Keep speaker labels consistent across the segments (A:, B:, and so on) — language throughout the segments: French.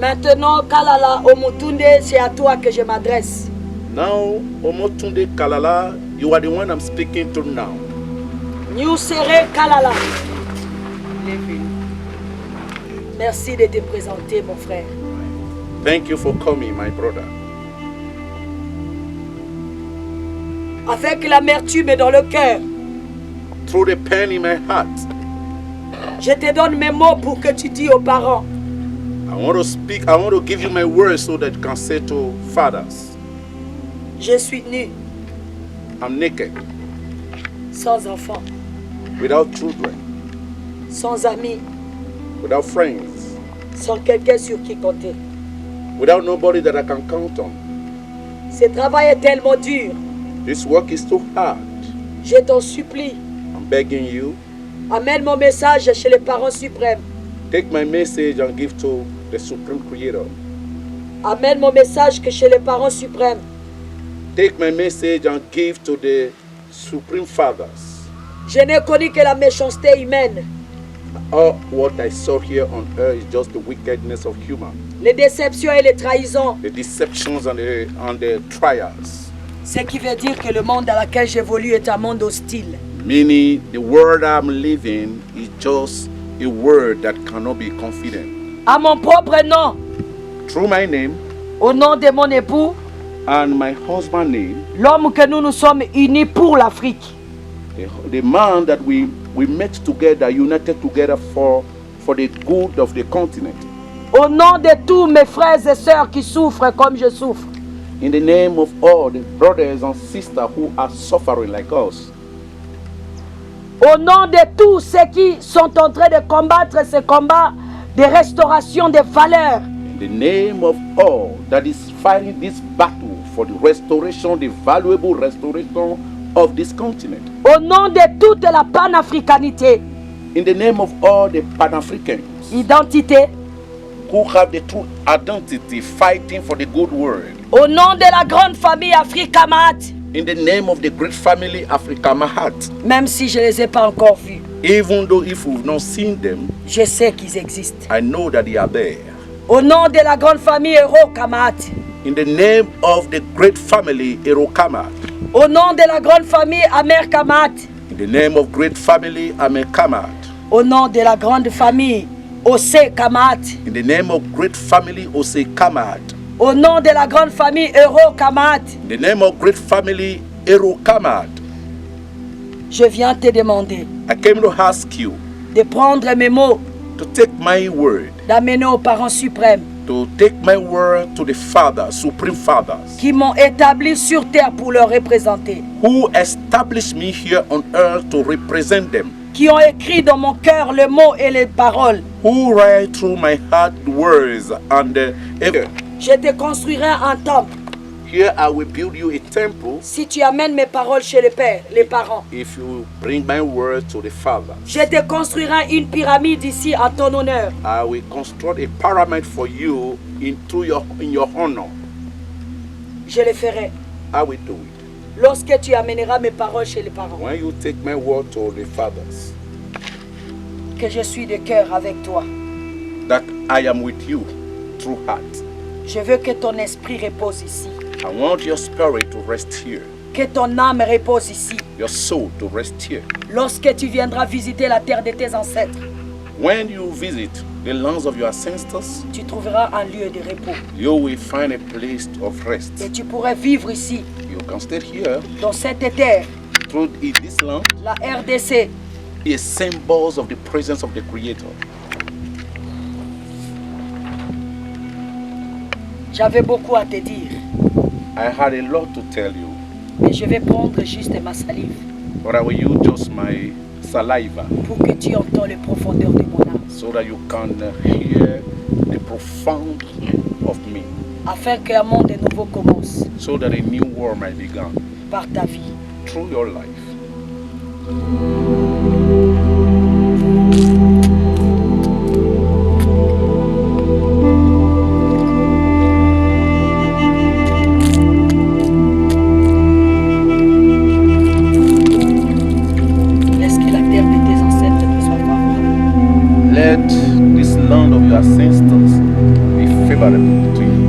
A: Maintenant, Kalala Omotunde, c'est à toi que je m'adresse.
B: Now, Omotunde Kalala, you are the one I'm speaking to now.
A: New Sere Kalala. Merci de te présenter, mon frère.
B: Thank you for coming, my brother.
A: Avec l'amertume dans le cœur,
B: Through the pain in my heart,
A: je te donne mes mots pour que tu dis aux parents.
B: I want to give you my words so that you can say to fathers,
A: Je suis nu,
B: I'm naked,
A: sans enfants,
B: without children,
A: sans amis,
B: without friends,
A: sans quelqu'un sur qui compter.
B: without nobody that I can count on.
A: Ce travail est tellement dur.
B: This work is too hard.
A: Je t'en supplie,
B: I'm begging you,
A: amène mon message chez les parents suprêmes.
B: take my message and give to the Supreme Creator.
A: Amène mon message que chez les parents suprêmes.
B: Take my message and give to the Supreme Fathers.
A: Je n'ai connu que la méchanceté humaine,
B: All what I saw here on earth is just the wickedness of human,
A: les déceptions et les trahisons.
B: the deceptions and the trials.
A: Ce qui veut dire que le monde dans lequel j'évolue est un monde hostile.
B: Meaning the world I'm living is just a world that cannot be confident.
A: À mon propre nom,
B: Through my name
A: au nom de mon époux,
B: and my husband's name,
A: l'homme que nous nous sommes unis pour l'Afrique.
B: the man that we met together, united together for the good of the continent.
A: Au nom de tous mes frères et sœurs qui souffrent comme je souffre.
B: In the name of all the brothers and sisters who are suffering like us.
A: Au nom de tous ceux qui sont en train de combattre ce combat de restauration des valeurs.
B: In the name of all that is fighting this battle for the restoration, the valuable restoration of this continent.
A: Au nom de toute la panafricanité.
B: In the name of all the Pan-Africans
A: Identité.
B: who have the true identity fighting for the good word.
A: Au nom de la grande famille Africa Mahat.
B: In the name of the great family Africa Mahat.
A: Même si je ne les ai pas encore vus,
B: Even though if we've not seen them,
A: je sais qu'ils existent.
B: I know that they are there.
A: Au nom de la grande famille Hero Kamat.
B: In the name of the great family Erokamat.
A: Au nom de la grande famille Amer Kamat.
B: In the name of great family Amekamat.
A: Au nom de la grande famille Ose Kamat.
B: In the name of great family Osekamat.
A: Au nom de la grande famille Euro Kamat.
B: In the name of great family Erokamat.
A: Je viens te demander
B: I came to ask you
A: de prendre mes mots,
B: to take my word,
A: d'amener aux parents suprêmes
B: to take my word to the Father, Supreme Fathers,
A: qui m'ont établi sur terre pour leur représenter,
B: who established me here on earth to represent them,
A: qui ont écrit dans mon cœur le mot et les paroles.
B: who write through my heart the words and
A: Je te construirai un temple
B: here I will build you a temple
A: si tu amènes mes paroles chez les pères, les parents.
B: if you bring my word to the Father.
A: Je te construirai une pyramide ici en ton honneur.
B: I will construct a pyramid for you in your honor.
A: Je le ferai
B: I will do it.
A: lorsque tu amèneras mes paroles chez les parents.
B: When you take my word to the fathers,
A: Que je suis de cœur avec toi.
B: that I am with you through heart.
A: Je veux que ton esprit repose ici.
B: I want your spirit to rest here,
A: Que ton âme repose ici.
B: your soul to rest here.
A: Lorsque tu viendras visiter la terre de tes ancêtres,
B: When you visit the lands of your ancestors,
A: tu trouveras un lieu de repos.
B: you will find a place of rest.
A: Et tu pourrais vivre ici,
B: You can stay here
A: dans cette terre,
B: through this land,
A: la RDC.
B: be symbols of the presence of the Creator.
A: J'avais beaucoup à te dire,
B: I had a lot to tell you,
A: mais je vais prendre juste ma salive
B: but I will use just my saliva
A: pour que tu entends les profondeurs de mon âme,
B: so that you can hear the profound of me,
A: afin qu'un monde nouveau commence
B: so that a new world might begin
A: par ta vie.
B: through your life.
A: Laisse que la terre de tes ancêtres te soit favorable.
B: Let this land of your ancestors be favorable to you.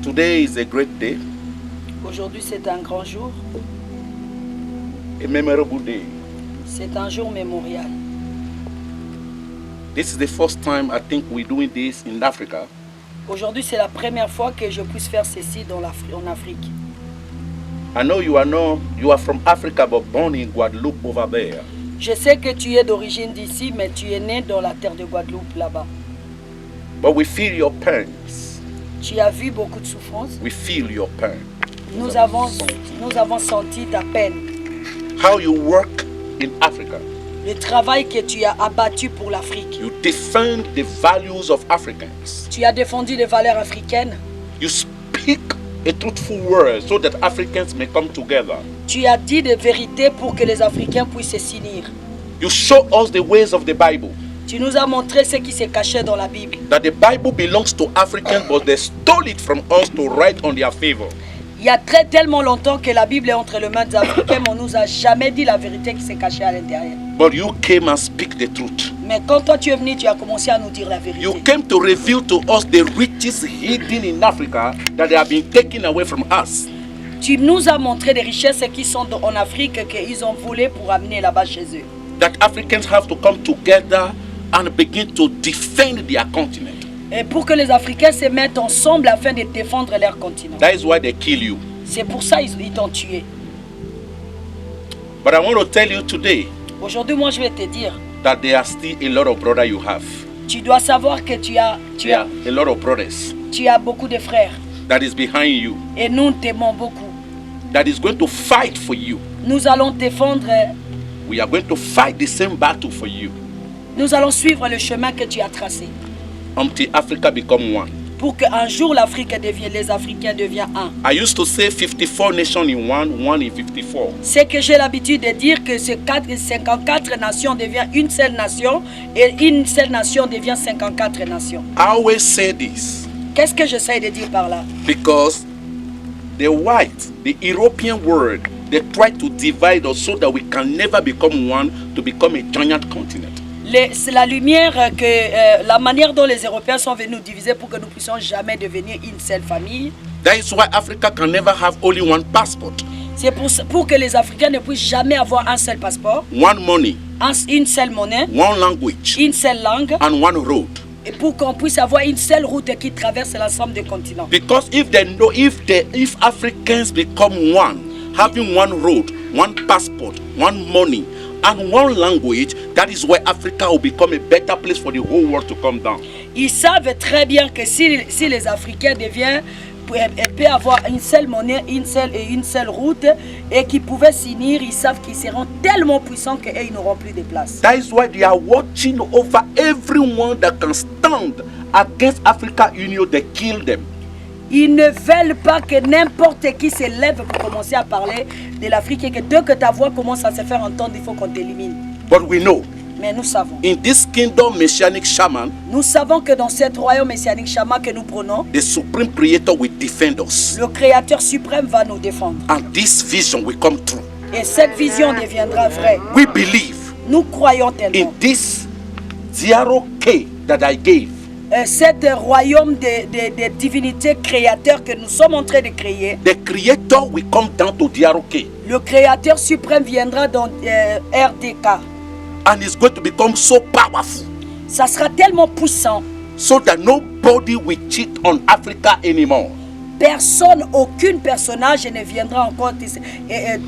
B: Today is a great day,
A: Aujourd'hui, c'est un grand jour.
B: a memorable day.
A: C'est un jour mémorial.
B: This is the first time I think we're doing this in Africa.
A: Aujourd'hui, c'est la première fois que je puisse faire ceci en Afrique.
B: I know you are from Africa, but born in Guadeloupe over there.
A: Je sais que tu es d'origine d'ici, mais tu es né dans la terre de Guadeloupe, là-bas.
B: But we feel your pains.
A: Tu as vu beaucoup de souffrance.
B: We feel your pain.
A: Nous avons senti ta peine.
B: How you work in Africa.
A: Le travail que tu as abattu pour l'Afrique.
B: You defend the values of Africans.
A: Tu as défendu les valeurs africaines.
B: You speak a truthful word so that Africans may come together.
A: Tu as dit des vérités pour que les Africains puissent s'unir.
B: You show us the ways of the Bible.
A: Tu nous as montré ce qui se cachait dans la Bible.
B: That the Bible belongs to Africans, but they stole it from us to write on their favor.
A: Il y a tellement longtemps que la Bible est entre les mains des Africains, mais on ne nous a jamais dit la vérité qui s'est cachée à l'intérieur.
B: But you came and speak the truth.
A: Mais quand toi tu es venu, tu as commencé à nous dire la vérité.
B: You came to reveal to us the riches hidden in Africa that they have been taken away from us.
A: Tu nous as montré des richesses qui sont en Afrique qu'ils ont volées pour amener là-bas chez eux.
B: That Africans have to come together and begin to defend their continent.
A: Et pour que les Africains se mettent ensemble afin de défendre leur continent.
B: That is why they kill you.
A: C'est pour ça qu'ils t'ont tué.
B: But I want to tell you today
A: Aujourd'hui, moi, je vais te dire,
B: that there are still a lot of brothers you have.
A: tu dois savoir que tu as
B: A lot of brothers
A: beaucoup de frères.
B: that is behind you,
A: Et nous t'aimons beaucoup.
B: that is going to fight for you.
A: Nous allons défendre,
B: We are going to fight the same battle for you
A: nous allons suivre le chemin que tu as tracé.
B: until Africa become one.
A: Pour qu'un jour les Africains deviennent un.
B: I used to say 54 nations in one in 54.
A: C'est que j'ai l'habitude de dire que ces 54 nations deviennent une seule nation et une seule nation devient 54 nations.
B: I always say this
A: Qu'est-ce que j'essaie de dire par là?
B: because the white, the European world, they try to divide us so that we can never become one, to become a giant continent.
A: C'est la lumière la manière dont les Européens sont venus nous diviser pour que nous puissions jamais devenir une seule famille.
B: That is why Africa can never have only one passport,
A: C'est pour que les Africains ne puissent jamais avoir un seul passeport,
B: one money,
A: une seule monnaie,
B: one language,
A: une seule langue,
B: and one road.
A: et pour qu'on puisse avoir une seule route qui traverse l'ensemble des continents.
B: Because if Africans become one, having one road, one passport, one money, and one language, that is where Africa will become a better place for the whole world to come down.
A: Ils savent très bien que si les Africains peuvent avoir une seule monnaie, une seule route, et qu'ils pouvaient s'unir, ils savent qu'ils seront tellement puissants qu'ils n'auront plus de place.
B: That is why they are watching over everyone that can stand against Africa Union. They kill them.
A: Ils ne veulent pas que n'importe qui se lève pour commencer à parler de l'Afrique et que dès que ta voix commence à se faire entendre, il faut qu'on t'élimine.
B: But we know,
A: Mais nous savons.
B: in this kingdom messianic shaman,
A: Nous savons que dans cet royaume messianique Shama que nous prenons,
B: the supreme creator will defend us.
A: le Créateur suprême va nous défendre.
B: And this vision will come true.
A: Et cette vision deviendra vraie.
B: We believe
A: Nous croyons
B: in
A: tellement.
B: this 0K that I gave.
A: Cet royaume de divinités créateurs que nous sommes en train de créer,
B: The creator will come down to 0K.
A: le Créateur suprême viendra dans RDK.
B: And it's going to become so powerful
A: Ça sera tellement puissant.
B: so that nobody will cheat on Africa anymore.
A: Aucun personnage ne viendra encore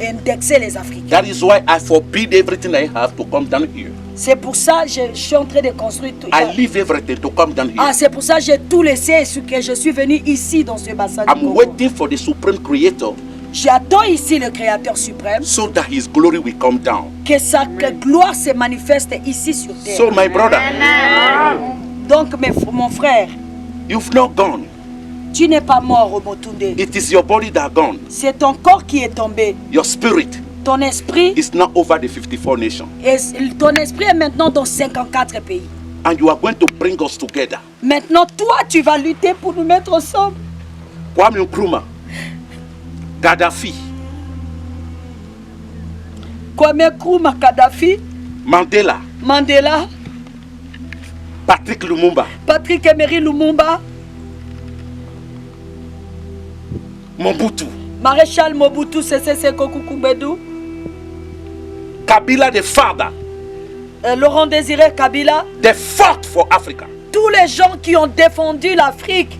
A: indexer les Africains.
B: That is why I forbid everything I have to come down here.
A: C'est pour ça que je suis en train de construire tout.
B: I leave everything to come down here.
A: C'est pour ça que j'ai tout laissé et que je suis venu ici dans ce bassin.
B: I'm waiting for the supreme creator
A: J'attends ici le Créateur suprême,
B: so that his glory will come down.
A: que sa gloire se manifeste ici sur terre.
B: So my brother,
A: Donc mon frère,
B: you've not gone.
A: tu n'es pas mort, Omotunde.
B: It is your body that gone.
A: C'est ton corps qui est tombé.
B: Your spirit
A: Ton esprit,
B: is now over the 54 nations.
A: ton esprit est maintenant dans 54 pays.
B: And you are going to bring us together.
A: Maintenant, toi, tu vas lutter pour nous mettre ensemble.
B: Kwame Nkrumah, Gaddafi,
A: Kwame Nkrumah, Kadhafi, Mandela,
B: Patrick Lumumba,
A: Patrick Emery Lumumba,
B: Mobutu,
A: Maréchal Mobutu Sese Seko Kukubedu,
B: Kabila the father,
A: Laurent Désiré Kabila,
B: they fought for Africa.
A: tous les gens qui ont défendu l'Afrique,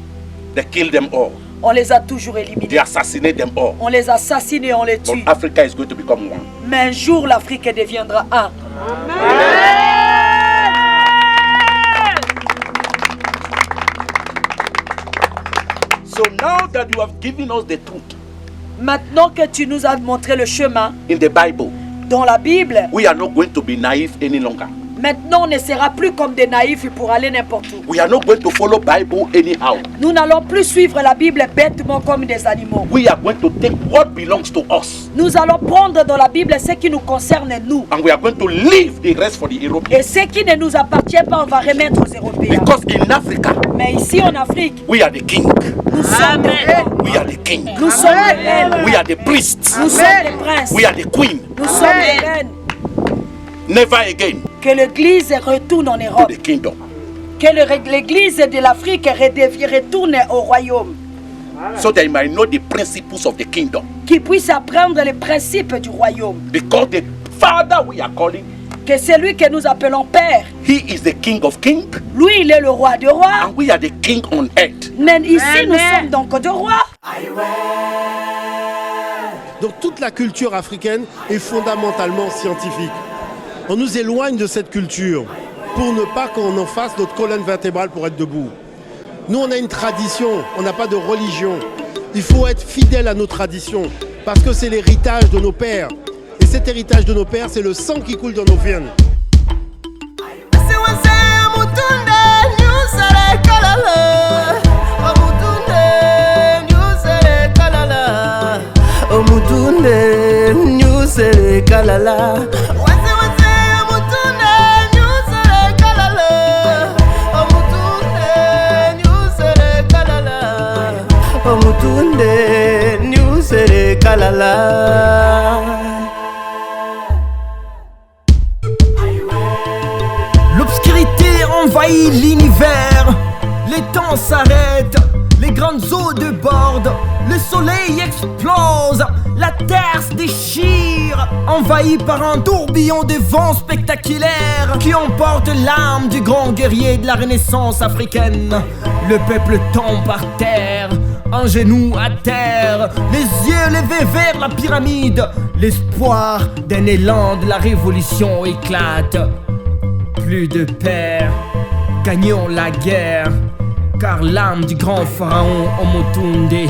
B: They killed them all.
A: on les a toujours
B: They
A: éliminés.
B: assassinated them all.
A: On les assassine et on les tue.
B: But Africa is going to become one.
A: Mais un jour, l'Afrique deviendra un.
B: So now that you have given us the truth
A: Maintenant que tu nous as montré le chemin
B: in the Bible,
A: dans la Bible,
B: we are not going to be naive any longer.
A: maintenant on ne sera plus comme des naïfs pour aller n'importe où.
B: We are not going to follow Bible anyhow.
A: Nous n'allons plus suivre la Bible bêtement comme des animaux.
B: We are going to take what belongs to us,
A: Nous allons prendre dans la Bible ce qui nous concerne nous.
B: and we are going to leave the rest for the Europeans.
A: Et ce qui ne nous appartient pas, on va remettre aux Européens.
B: Because in Africa,
A: Mais ici en Afrique,
B: we are the king.
A: nous sommes les rois.
B: We are the king.
A: Nous sommes les reines.
B: We are the priests.
A: Nous sommes les princes.
B: We are the queen.
A: Nous sommes les reines.
B: Never again
A: Que l'Église retourne en
B: to
A: Europe.
B: the kingdom.
A: Que l'Église de l'Afrique retourne au royaume.
B: So that you might know the principles of the kingdom.
A: Qu'ils puissent apprendre les principes du royaume.
B: Because the Father we are calling,
A: Que celui que nous appelons Père,
B: He is the King of kings,
A: lui il est le roi des rois.
B: and we are the king on earth.
A: Mais ici nous sommes donc des rois.
C: Donc toute la culture africaine est fondamentalement scientifique. On nous éloigne de cette culture pour ne pas qu'on en fasse notre colonne vertébrale pour être debout. Nous, on a une tradition, on n'a pas de religion. Il faut être fidèle à nos traditions parce que c'est l'héritage de nos pères. Et cet héritage de nos pères, c'est le sang qui coule dans nos veines.
D: L'obscurité envahit l'univers, les temps s'arrêtent, les grandes eaux débordent, le soleil explose, la terre se déchire, envahie par un tourbillon de vents spectaculaires qui emporte l'âme du grand guerrier de la Renaissance africaine. Le peuple tombe par terre, un genou à terre, les yeux levés vers la pyramide. L'espoir d'un élan de la révolution éclate. Plus de père, gagnons la guerre, car l'âme du grand pharaon Omotunde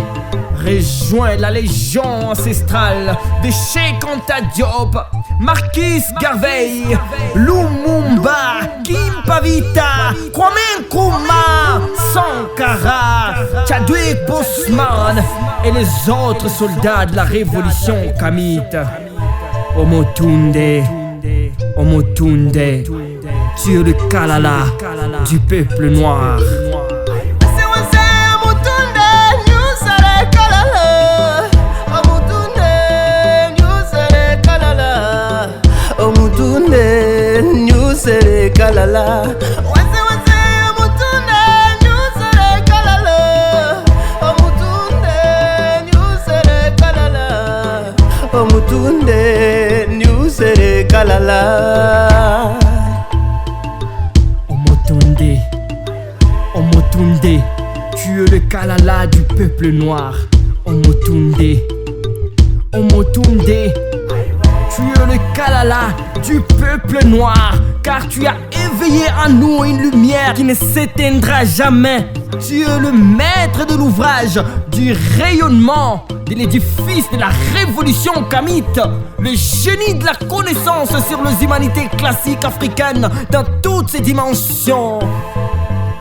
D: rejoint la légion ancestrale de Cheikh Anta Diop, Marquis Garvey, Lumumba, Kimpavita, Kwame Nkrumah, Sankara, Chadwick Boseman et les autres soldats de la révolution kamite. Omotunde, Omotunde, tu es le Kalala du peuple noir.
E: Kalala. Omutunde nyusere kalala.
D: Omotunde, Omotunde, tu es le Kalala du peuple noir. Omotunde, Omotunde, tu es le Kalala du peuple noir, car tu as éveillé en nous une lumière qui ne s'éteindra jamais. Tu es le maître de l'ouvrage, du rayonnement, de l'édifice de la révolution kamite, le génie de la connaissance sur les humanités classiques africaines dans toutes ses dimensions.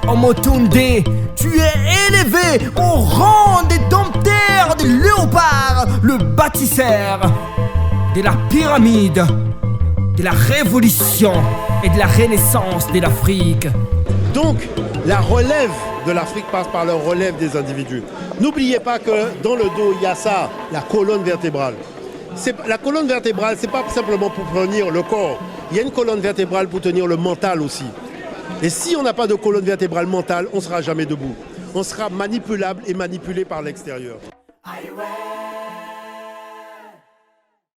D: Omotunde, tu es élevé au rang des dompteurs, des léopards, le bâtisseur. de la pyramide, de la révolution et de la renaissance de l'Afrique.
C: Donc, la relève de l'Afrique passe par la relève des individus. N'oubliez pas que dans le dos, il y a ça, la colonne vertébrale. La colonne vertébrale, ce n'est pas simplement pour tenir le corps. Il y a une colonne vertébrale pour tenir le mental aussi. Et si on n'a pas de colonne vertébrale mentale, on ne sera jamais debout. On sera manipulable et manipulé par l'extérieur.